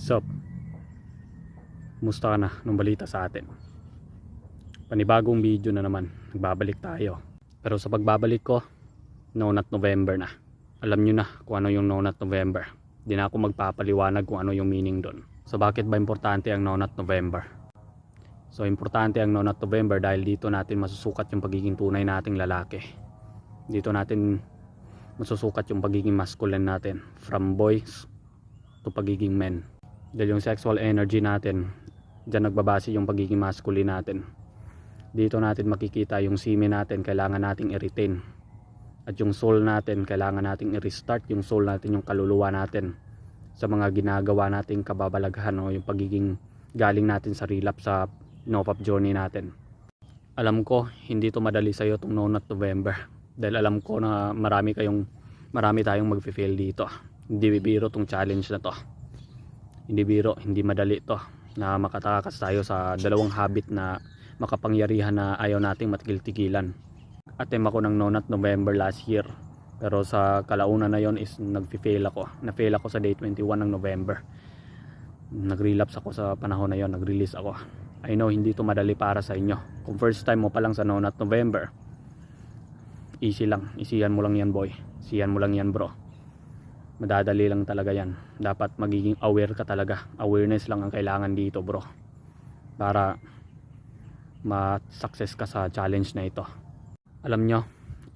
Sup? Musta ka na nung balita sa atin? Panibagong video na naman, nagbabalik tayo. Pero sa pagbabalik ko, No Nut November na. Alam nyo na kung ano yung No Nut November. Di na ako magpapaliwanag kung ano yung meaning doon. So bakit ba importante ang No Nut November? So importante ang No Nut November dahil dito natin masusukat yung pagiging tunay nating lalaki. Dito natin masusukat yung pagiging masculine natin, from boys to pagiging men. Dahil yung sexual energy natin, dyan nagbabase yung pagiging masculine natin. Dito natin makikita yung semen natin, kailangan nating i-retain. At yung soul natin, kailangan nating i-restart yung soul natin, yung kaluluwa natin sa mga ginagawa nating kababalaghan o yung pagiging galing natin sa relapse sa no-pop journey natin. Alam ko, hindi to madali sa'yo itong No Nut November. Dahil alam ko na marami tayong mag-fail dito. Hindi bibiro tong challenge na to. Hindi biro, hindi madali to na makatakas tayo sa dalawang habit na makapangyarihan na ayaw nating matigil-tigilan. Attempt ako ng No Nut November last year, pero sa kalauna na yon is nag-fail ako. Na-fail ako sa day 21 ng November. Nag-relapse ako sa panahon na yon, nag-release ako. I know hindi to madali para sa inyo. Kung first time mo pa lang sa No Nut November, easy lang, isiyan mo lang yan boy, isiyan mo lang yan bro. Madadali lang talaga yan. Dapat magiging aware ka talaga. Awareness lang ang kailangan dito bro, para ma-success ka sa challenge na ito. Alam nyo,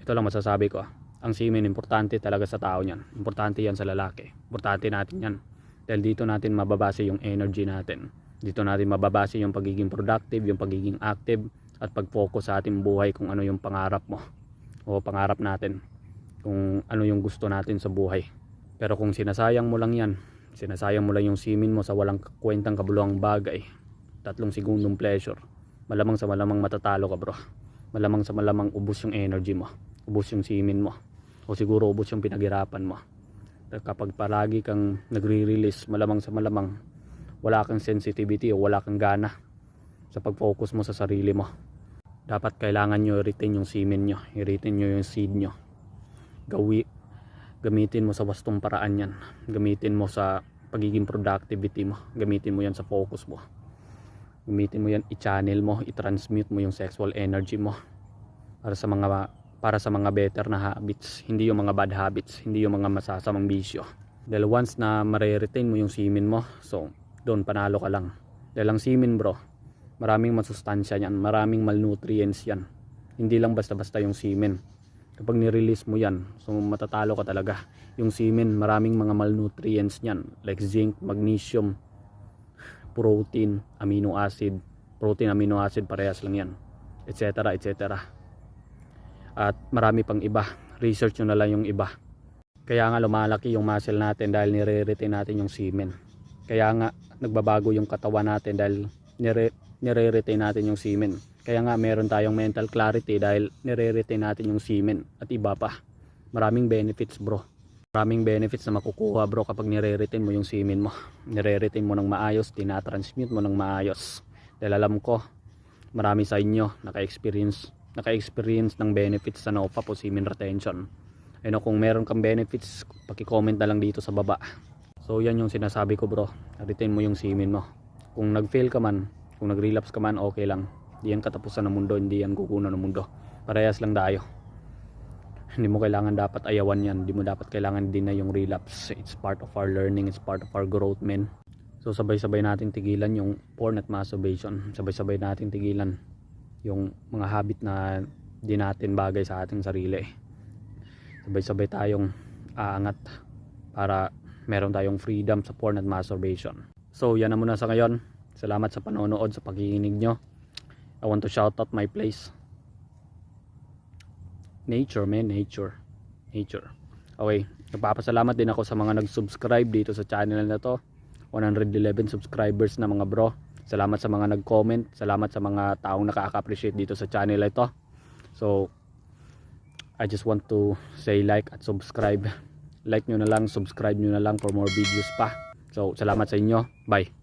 ito lang masasabi ko. Ang semen importante talaga sa tao niyan. Importante yan sa lalaki. Importante natin yan. Dahil dito natin mababase yung energy natin. Dito natin mababase yung pagiging productive, yung pagiging active, at pag-focus sa ating buhay kung ano yung pangarap mo o pangarap natin, kung ano yung gusto natin sa buhay. Pero kung sinasayang mo lang yan, sinasayang mo lang yung semen mo sa walang kwentang kabuluhang bagay, 3 segundong pleasure, malamang sa malamang matatalo ka bro. Malamang sa malamang ubos yung energy mo, ubos yung semen mo, o siguro ubos yung pinaghirapan mo. Kapag palagi kang nagre-release, malamang sa malamang wala kang sensitivity o wala kang gana sa pag-focus mo sa sarili mo. Dapat kailangan nyo i-retain yung semen nyo, i-retain nyo yung seed nyo. Gamitin mo sa wastong paraan yan. Gamitin mo sa pagiging productivity mo. Gamitin mo yan sa focus mo. Gamitin mo yan, i-channel mo, i-transmute mo yung sexual energy mo para sa mga better na habits, hindi yung mga bad habits, hindi yung mga masasamang bisyo. Dahil once na mare-retain mo yung semen mo, so doon panalo ka lang. Dahil ang semen bro, maraming masustansya yan, maraming malnutrients yan. Hindi lang basta-basta yung semen. Kapag ni-release mo yan, so matatalo ka talaga. Yung semen, maraming mga malnutrients yan, like zinc, magnesium, protein, amino acid. Protein, amino acid, parehas lang yan, etc. etc. At marami pang iba. Research nyo na lang yung iba. Kaya nga lumalaki yung muscle natin dahil nire-retain natin yung semen. Kaya nga nagbabago yung katawan natin dahil nire-retain natin yung semen. Kaya nga meron tayong mental clarity dahil nire-retain natin yung semen. At iba pa, maraming benefits bro. Maraming benefits na makukuha bro kapag nire-retain mo yung semen mo. Nire-retain mo ng maayos, tinatransmute mo ng maayos. Dahil alam ko, marami sa inyo naka-experience ng benefits sa no-pop o semen retention. Ayun, kung meron kang benefits, paki-comment na lang dito sa baba. So yan yung sinasabi ko bro, retain mo yung semen mo. Kung nag-fail ka man, kung nag-relapse ka man, okay lang. Hindi yan katapusan ng mundo, hindi yan kukunan ng mundo. Parehas lang tayo. Hindi mo kailangan dapat ayawan yan. Hindi mo dapat kailangan din na yung relapse. It's part of our learning, it's part of our growth men. So sabay-sabay natin tigilan yung porn at masturbation. Sabay-sabay natin tigilan yung mga habit na di natin bagay sa ating sarili. Sabay-sabay tayong aangat para meron tayong freedom sa porn at masturbation. So yan na muna sa ngayon. Salamat sa panonood, sa pakikinig nyo. I want to shout out my place. Nature man, nature. Okay, nagpapasalamat din ako sa mga nag-subscribe dito sa channel na to. 111 subscribers na mga bro. Salamat sa mga nag-comment. Salamat sa mga taong nakaka-appreciate dito sa channel ito. So I just want to say like at subscribe. Like nyo na lang, subscribe nyo na lang for more videos pa. So salamat sa inyo. Bye.